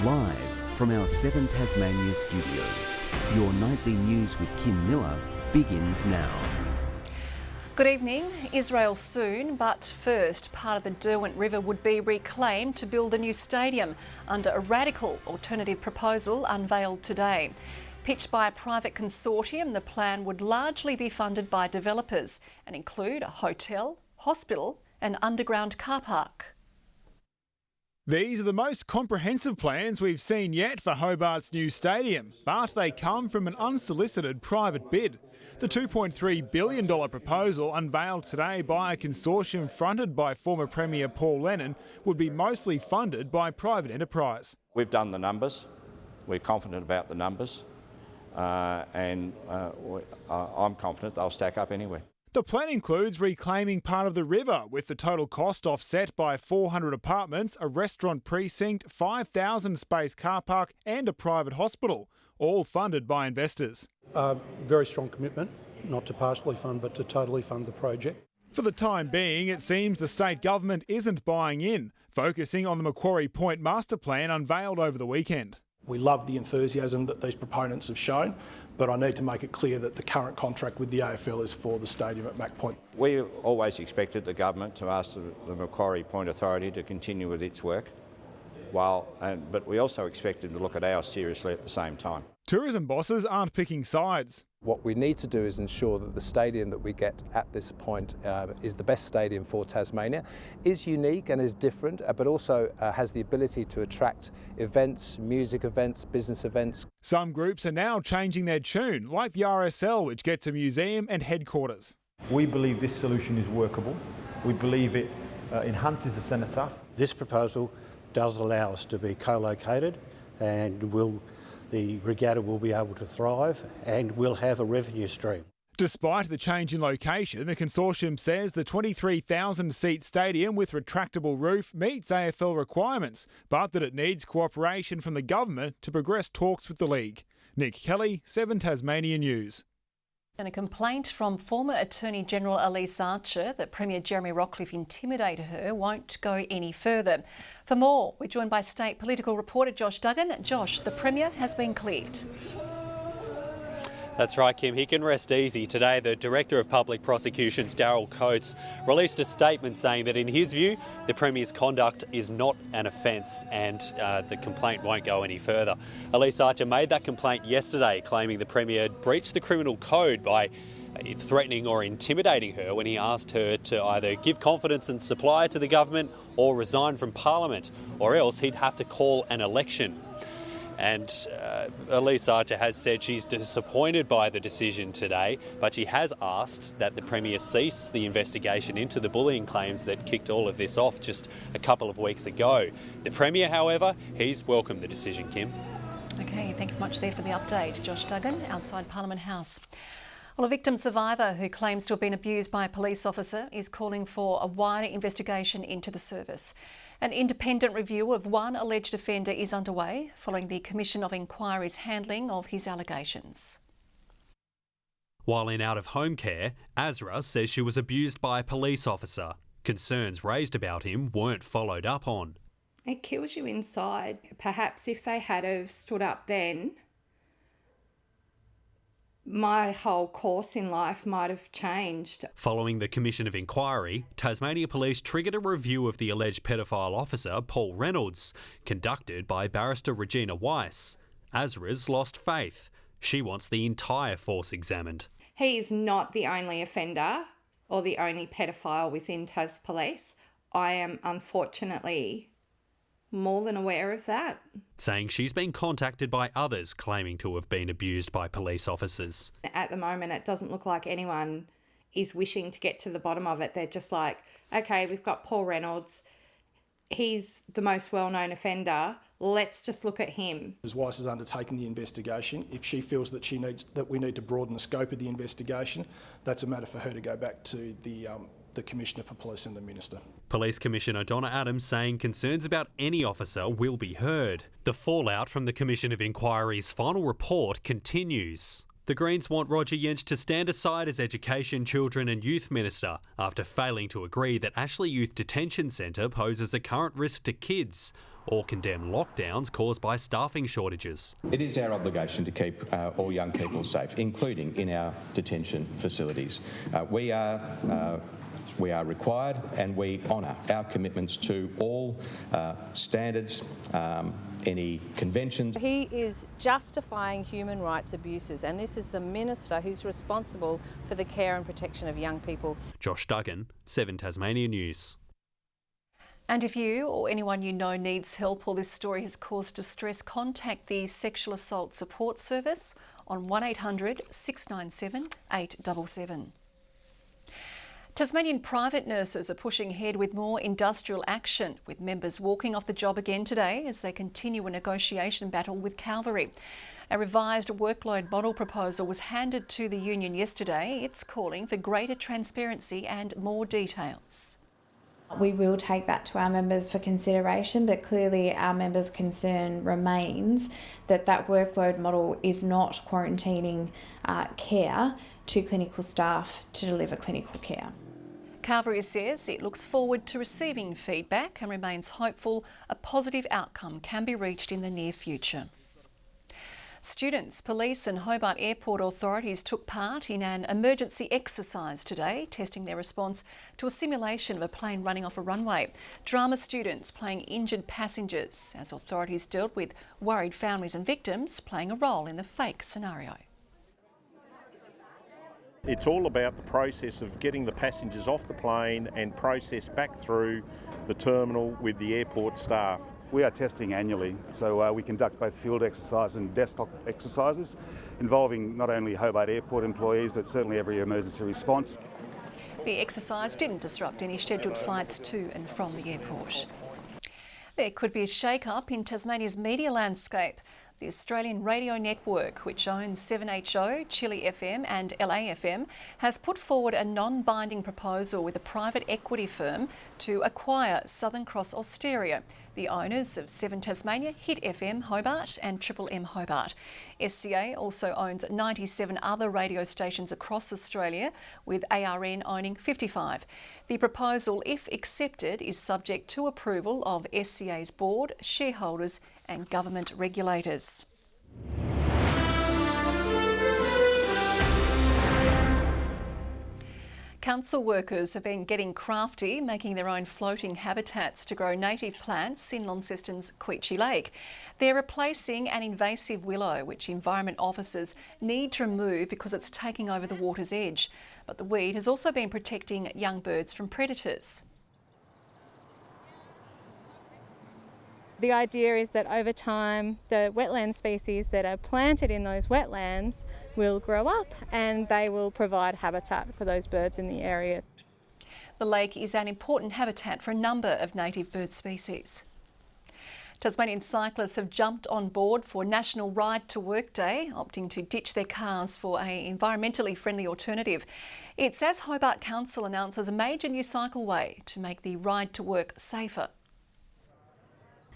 Live from our 7 Tasmania studios, your nightly news with Kim Miller begins now. Good evening. Israel soon, but first, part of the Derwent River would be reclaimed to build a new stadium under a radical alternative proposal unveiled today. Pitched by a private consortium, the plan would largely be funded by developers and include a hotel, hospital and underground car park. These are the most comprehensive plans we've seen yet for Hobart's new stadium, but they come from an unsolicited private bid. The $2.3 billion proposal unveiled today by a consortium fronted by former Premier Paul Lennon would be mostly funded by private enterprise. We've done the numbers, we're confident about the numbers, and I'm confident they'll stack up anyway. The plan includes reclaiming part of the river, with the total cost offset by 400 apartments, a restaurant precinct, 5,000 space car park and a private hospital, all funded by investors. Very strong commitment, not to partially fund but to totally fund the project. For the time being, it seems the state government isn't buying in, focusing on the Macquarie Point master plan unveiled over the weekend. We love the enthusiasm that these proponents have shown, but I need to make it clear that the current contract with the AFL is for the stadium at Mac Point. We always expected the government to ask the Macquarie Point Authority to continue with its work, but we also expected to look at ours seriously at the same time. Tourism bosses aren't picking sides. What we need to do is ensure that the stadium that we get at this point is the best stadium for Tasmania, is unique and is different, but also has the ability to attract events, music events, business events. Some groups are now changing their tune, like the RSL, which gets a museum and headquarters. We believe this solution is workable. We believe it enhances the cenotaph. This proposal does allow us to be co-located, and the regatta will be able to thrive and will have a revenue stream. Despite the change in location, the consortium says the 23,000-seat stadium with retractable roof meets AFL requirements, but that it needs cooperation from the government to progress talks with the league. Nick Kelly, 7 Tasmania News. And a complaint from former Attorney General Elise Archer that Premier Jeremy Rockliff intimidated her won't go any further. For more, we're joined by state political reporter Josh Duggan. Josh, the Premier has been cleared. That's right, Kim. He can rest easy. Today, the Director of Public Prosecutions, Darryl Coates, released a statement saying that in his view, the Premier's conduct is not an offence and the complaint won't go any further. Elise Archer made that complaint yesterday, claiming the Premier had breached the criminal code by threatening or intimidating her when he asked her to either give confidence and supply to the government or resign from Parliament, or else he'd have to call an election. And Elise Archer has said she's disappointed by the decision today, but she has asked that the Premier cease the investigation into the bullying claims that kicked all of this off just a couple of weeks ago. The Premier, however, he's welcomed the decision, Kim. OK, thank you much there for the update. Josh Duggan, outside Parliament House. Well, a victim survivor who claims to have been abused by a police officer is calling for a wider investigation into the service. An independent review of one alleged offender is underway following the Commission of Inquiry's handling of his allegations. While in out-of-home care, Azra says she was abused by a police officer. Concerns raised about him weren't followed up on. It kills you inside. Perhaps if they had have stood up then, my whole course in life might have changed. Following the Commission of Inquiry, Tasmania Police triggered a review of the alleged pedophile officer, Paul Reynolds, conducted by barrister Regina Weiss. Azra's lost faith. She wants the entire force examined. He is not the only offender or the only pedophile within Tas Police. I am unfortunately more than aware of that. Saying she's been contacted by others claiming to have been abused by police officers. At the moment, it doesn't look like anyone is wishing to get to the bottom of it. They're just like, okay, we've got Paul Reynolds. He's the most well-known offender. Let's just look at him. Ms Weiss has undertaken the investigation. If she feels that we need to broaden the scope of the investigation, that's a matter for her to go back to the Commissioner for Police and the Minister. Police Commissioner Donna Adams saying concerns about any officer will be heard. The fallout from the Commission of Inquiry's final report continues. The Greens want Roger Yench to stand aside as Education, Children and Youth Minister after failing to agree that Ashley Youth Detention Centre poses a current risk to kids, or condemn lockdowns caused by staffing shortages. It is our obligation to keep all young people safe, including in our detention facilities. We are required, and we honour our commitments to all standards, any conventions. He is justifying human rights abuses, and this is the Minister who's responsible for the care and protection of young people. Josh Duggan, 7 Tasmania News. And if you or anyone you know needs help or this story has caused distress, contact the Sexual Assault Support Service on 1800 697 877. Tasmanian private nurses are pushing ahead with more industrial action, with members walking off the job again today as they continue a negotiation battle with Calvary. A revised workload model proposal was handed to the union yesterday. It's calling for greater transparency and more details. We will take that to our members for consideration, but clearly our members' concern remains that that workload model is not quarantining care to clinical staff to deliver clinical care. Calvary says it looks forward to receiving feedback and remains hopeful a positive outcome can be reached in the near future. Students, police and Hobart Airport authorities took part in an emergency exercise today, testing their response to a simulation of a plane running off a runway. Drama students playing injured passengers as authorities dealt with worried families and victims playing a role in the fake scenario. It's all about the process of getting the passengers off the plane and process back through the terminal with the airport staff. We are testing annually, so we conduct both field exercise and desktop exercises involving not only Hobart Airport employees but certainly every emergency response. The exercise didn't disrupt any scheduled flights to and from the airport. There could be a shake-up in Tasmania's media landscape. The Australian radio network, which owns 7HO, Chili FM and LAFM, has put forward a non-binding proposal with a private equity firm to acquire Southern Cross Austereo, the owners of 7 Tasmania, Hit FM Hobart and Triple M Hobart. SCA also owns 97 other radio stations across Australia, with ARN owning 55. The proposal, if accepted, is subject to approval of SCA's board, shareholders and government regulators. Council workers have been getting crafty, making their own floating habitats to grow native plants in Launceston's Queechy Lake. They're replacing an invasive willow, which environment officers need to remove because it's taking over the water's edge. But the weed has also been protecting young birds from predators. The idea is that over time, the wetland species that are planted in those wetlands will grow up and they will provide habitat for those birds in the area. The lake is an important habitat for a number of native bird species. Tasmanian cyclists have jumped on board for National Ride to Work Day, opting to ditch their cars for an environmentally friendly alternative. It's as Hobart Council announces a major new cycleway to make the ride to work safer.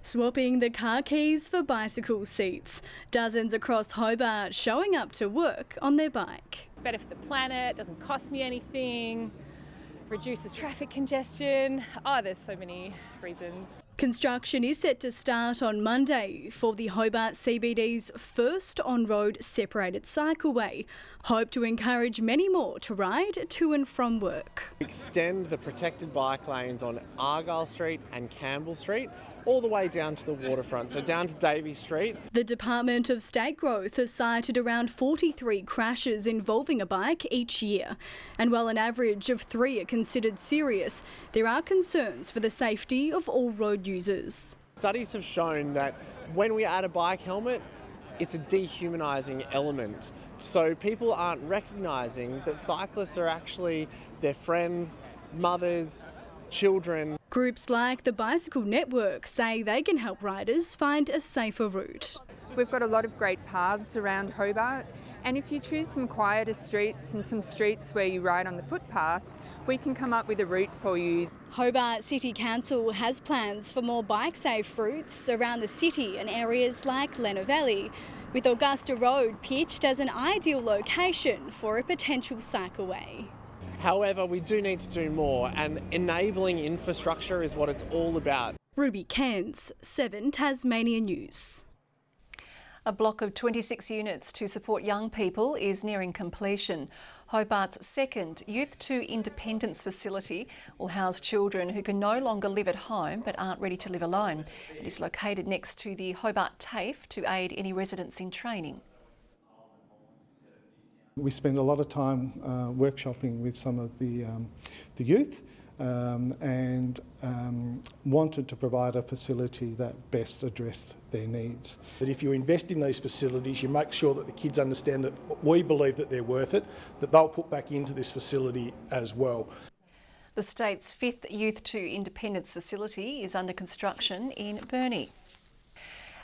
Swapping the car keys for bicycle seats. Dozens across Hobart showing up to work on their bike. It's better for the planet, doesn't cost me anything, reduces traffic congestion. Oh, there's so many reasons. Construction is set to start on Monday for the Hobart CBD's first on-road separated cycleway. Hope to encourage many more to ride to and from work. Extend the protected bike lanes on Argyle Street and Campbell Street all the way down to the waterfront, so down to Davey Street. The Department of State Growth has cited around 43 crashes involving a bike each year. And while an average of 3 are considered serious, there are concerns for the safety of all road users. Studies have shown that when we add a bike helmet, it's a dehumanising element. So people aren't recognising that cyclists are actually their friends, mothers, children. Groups like the Bicycle Network say they can help riders find a safer route. We've got a lot of great paths around Hobart, and if you choose some quieter streets and some streets where you ride on the footpaths, we can come up with a route for you. Hobart City Council has plans for more bike-safe routes around the city and areas like Lenna Valley, with Augusta Road pitched as an ideal location for a potential cycleway. However, we do need to do more, and enabling infrastructure is what it's all about. Ruby Cairns, 7 Tasmania News. A block of 26 units to support young people is nearing completion. Hobart's second Youth to Independence facility will house children who can no longer live at home but aren't ready to live alone. It is located next to the Hobart TAFE to aid any residents in training. We spend a lot of time workshopping with some of the youth and wanted to provide a facility that best addressed their needs. That if you invest in these facilities, you make sure that the kids understand that we believe that they're worth it, that they'll put back into this facility as well. The state's 5th Youth to Independence facility is under construction in Burnie.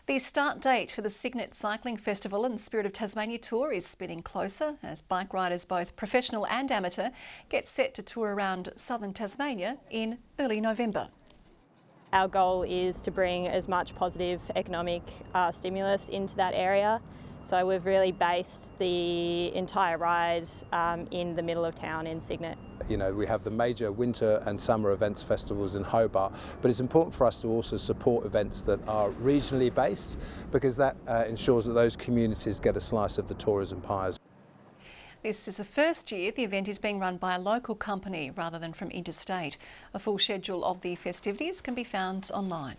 The start date for the Signet Cycling Festival and Spirit of Tasmania Tour is spinning closer as bike riders, both professional and amateur, get set to tour around southern Tasmania in early November. Our goal is to bring as much positive economic stimulus into that area. So we've really based the entire ride in the middle of town in Signet. You know, we have the major winter and summer events festivals in Hobart, but it's important for us to also support events that are regionally based, because that ensures that those communities get a slice of the tourism pies. This is the first year the event is being run by a local company rather than from interstate. A full schedule of the festivities can be found online.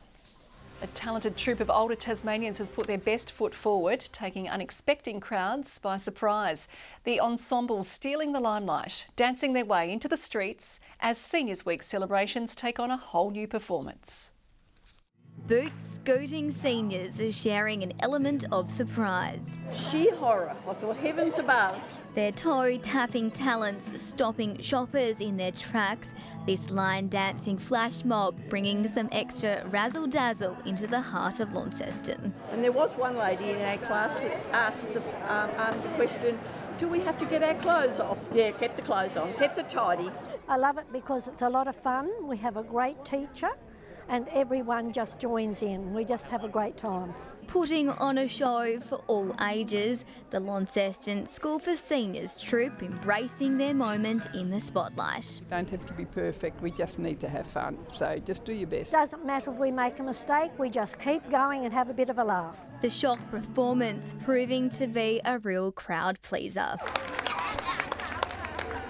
A talented troupe of older Tasmanians has put their best foot forward, taking unexpected crowds by surprise. The ensemble stealing the limelight, dancing their way into the streets as Seniors Week celebrations take on a whole new performance. Boots scooting seniors are sharing an element of surprise. Sheer horror. I thought, heavens above. Their toe-tapping talents stopping shoppers in their tracks. This line-dancing flash mob bringing some extra razzle-dazzle into the heart of Launceston. And there was one lady in our class that asked the question, do we have to get our clothes off? Yeah, kept the clothes on, kept it tidy. I love it because it's a lot of fun. We have a great teacher and everyone just joins in. We just have a great time. Putting on a show for all ages, the Launceston School for Seniors troupe embracing their moment in the spotlight. Don't have to be perfect, we just need to have fun, so just do your best. Doesn't matter if we make a mistake, we just keep going and have a bit of a laugh. The shock performance proving to be a real crowd pleaser.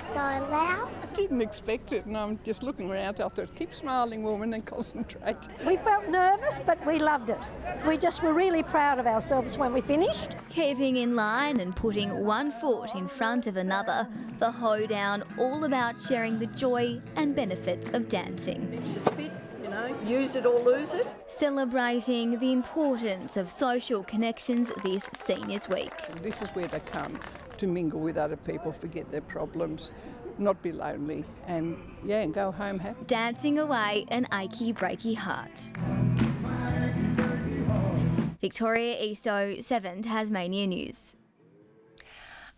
So loud? I didn't expect it, and I'm just looking around. I thought, keep smiling, woman, and concentrate. We felt nervous, but we loved it. We just were really proud of ourselves when we finished. Keeping in line and putting one foot in front of another, the hoedown all about sharing the joy and benefits of dancing. It's just fit, you know, use it or lose it. Celebrating the importance of social connections this Seniors Week. This is where they come to mingle with other people, forget their problems, not be lonely, and go home happy. Dancing away an achy, breaky heart. Victoria Easto, 7 Tasmania News.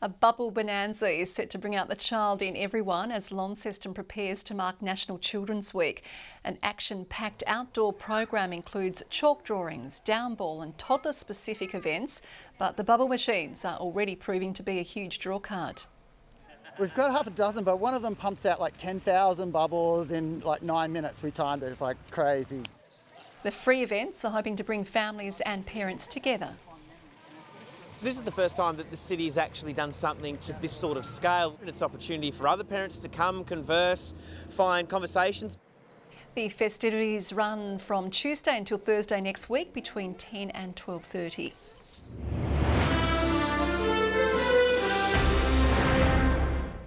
A bubble bonanza is set to bring out the child in everyone as Launceston prepares to mark National Children's Week. An action-packed outdoor program includes chalk drawings, downball and toddler-specific events, but the bubble machines are already proving to be a huge drawcard. We've got half a dozen, but one of them pumps out like 10,000 bubbles in like 9 minutes. We timed it, it's like crazy. The free events are hoping to bring families and parents together. This is the first time that the city has actually done something to this sort of scale. It's an opportunity for other parents to come, converse, find conversations. The festivities run from Tuesday until Thursday next week between 10 and 12:30.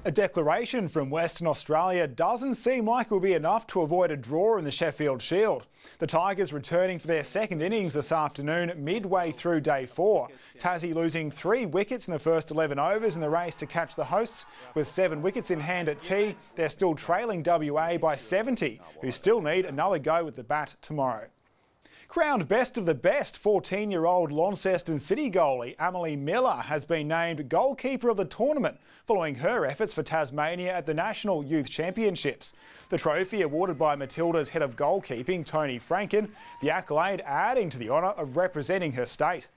A declaration from Western Australia doesn't seem like it will be enough to avoid a draw in the Sheffield Shield. The Tigers returning for their second innings this afternoon midway through day 4. Tassie losing 3 wickets in the first 11 overs in the race to catch the hosts. With 7 wickets in hand at tea, they're still trailing WA by 70, who still need another go with the bat tomorrow. Crowned best of the best, 14-year-old Launceston City goalie Emily Miller has been named goalkeeper of the tournament following her efforts for Tasmania at the National Youth Championships. The trophy, awarded by Matildas head of goalkeeping Tony Franken, the accolade adding to the honour of representing her state.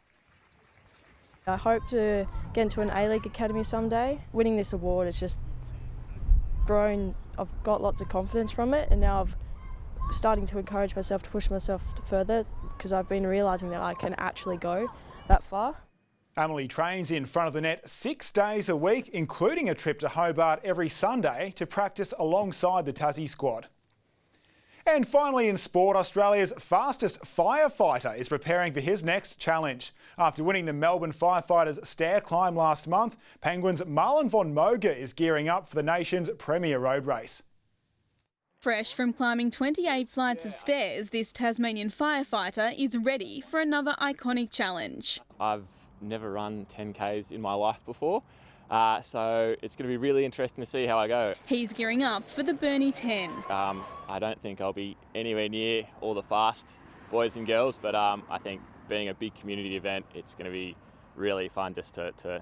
I hope to get into an A-League academy someday. Winning this award has just grown. I've got lots of confidence from it, and now I've starting to encourage myself to push myself further because I've been realising that I can actually go that far. Emily trains in front of the net 6 days a week, including a trip to Hobart every Sunday to practice alongside the Tassie squad. And finally in sport, Australia's fastest firefighter is preparing for his next challenge. After winning the Melbourne Firefighters stair climb last month, Penguins' Marlon von Moger is gearing up for the nation's premier road race. Fresh from climbing 28 flights of stairs, this Tasmanian firefighter is ready for another iconic challenge. I've never run 10Ks in my life before, so it's going to be really interesting to see how I go. He's gearing up for the Burnie 10. I don't think I'll be anywhere near all the fast boys and girls, but I think being a big community event, it's going to be really fun just to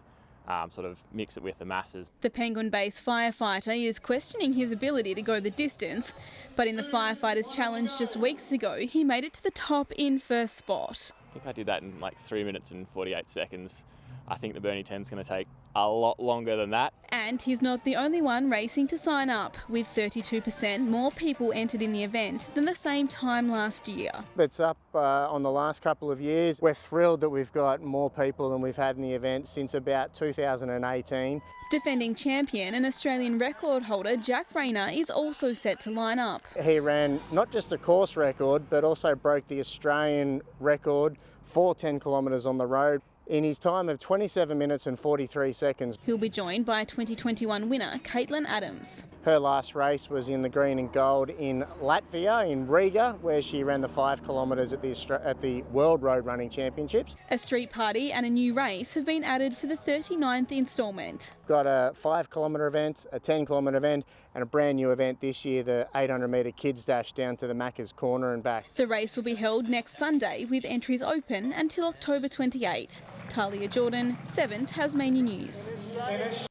sort of mix it with the masses. The Penguin-based firefighter is questioning his ability to go the distance, but in the Firefighters Challenge just weeks ago, he made it to the top in first spot. I think I did that in like 3 minutes and 48 seconds. I think the Burnie 10 is going to take a lot longer than that. And he's not the only one racing to sign up, with 32% more people entered in the event than the same time last year. It's up on the last couple of years. We're thrilled that we've got more people than we've had in the event since about 2018. Defending champion and Australian record holder Jack Rayner is also set to line up. He ran not just a course record, but also broke the Australian record for 10 kilometres on the road in his time of 27 minutes and 43 seconds. He'll be joined by 2021 winner Caitlin Adams. Her last race was in the green and gold in Latvia, in Riga, where she ran the 5 kilometres at the World Road Running Championships. A street party and a new race have been added for the 39th instalment. Got a 5 kilometre event, a 10 kilometre event and a brand new event this year, the 800 metre kids dash down to the Macca's Corner and back. The race will be held next Sunday with entries open until October 28. Talia Jordan, 7 Tasmania News.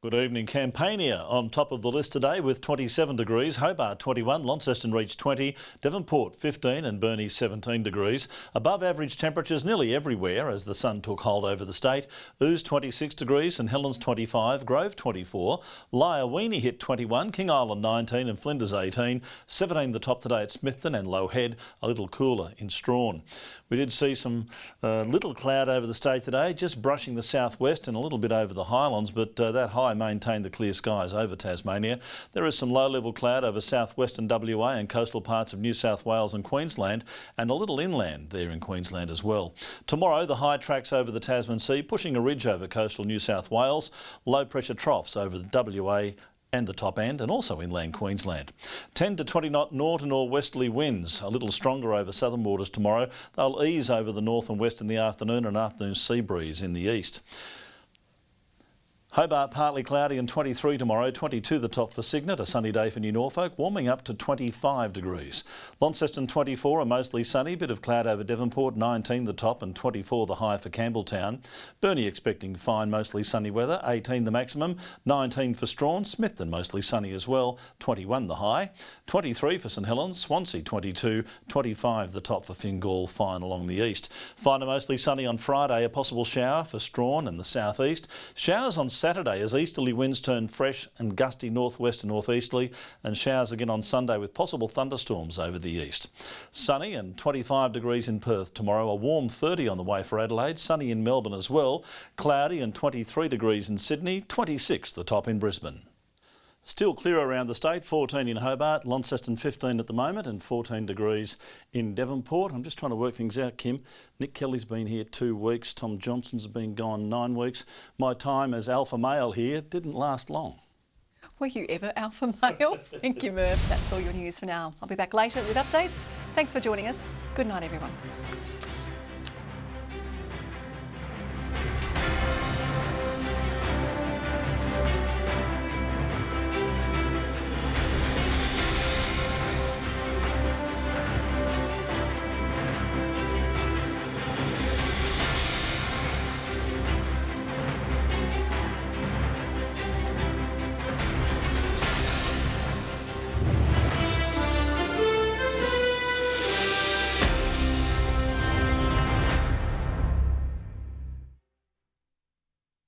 Good evening. Campania on top of the list today with 27 degrees, Hobart 21, Launceston reached 20, Devonport 15 and Burnie 17 degrees. Above average temperatures nearly everywhere as the sun took hold over the state. Ouse 26 degrees, St Helens 25, Grove 24, Lyawini hit 21, King Island 19 and Flinders 18, 17 the top today at Smithton and Low Head, a little cooler in Strawn. We did see some little cloud over the state today, just brushing the southwest and a little bit over the highlands, but that high maintained the clear skies over Tasmania. There is some low-level cloud over southwestern WA and coastal parts of New South Wales and Queensland, and a little inland there in Queensland as well. Tomorrow, the high tracks over the Tasman Sea, pushing a ridge over coastal New South Wales, low-pressure troughs over the WA and the top end, and also inland Queensland. 10 to 20 knot north and westerly winds, a little stronger over southern waters tomorrow. They'll ease over the north and west in the afternoon, and afternoon sea breeze in the east. Hobart partly cloudy and 23 tomorrow, 22 the top for Signet, a sunny day for New Norfolk, warming up to 25 degrees. Launceston 24, a mostly sunny, bit of cloud over Devonport, 19 the top and 24 the high for Campbelltown. Burnie expecting fine, mostly sunny weather, 18 the maximum, 19 for Strawn, Smithton mostly sunny as well, 21 the high, 23 for St Helens, Swansea 22, 25 the top for Fingal, fine along the east. Fine and mostly sunny on Friday, a possible shower for Strawn and the southeast. Showers on Saturday as easterly winds turn fresh and gusty northwest and northeasterly, and showers again on Sunday with possible thunderstorms over the east. Sunny and 25 degrees in Perth tomorrow, a warm 30 on the way for Adelaide, sunny in Melbourne as well, cloudy and 23 degrees in Sydney, 26 the top in Brisbane. Still clear around the state, 14 in Hobart, Launceston 15 at the moment and 14 degrees in Devonport. I'm just trying to work things out, Kim. Nick Kelly's been here 2 weeks, Tom Johnson's been gone 9 weeks. My time as alpha male here didn't last long. Were you ever alpha male? Thank you, Murph. That's all your news for now. I'll be back later with updates. Thanks for joining us. Good night, everyone.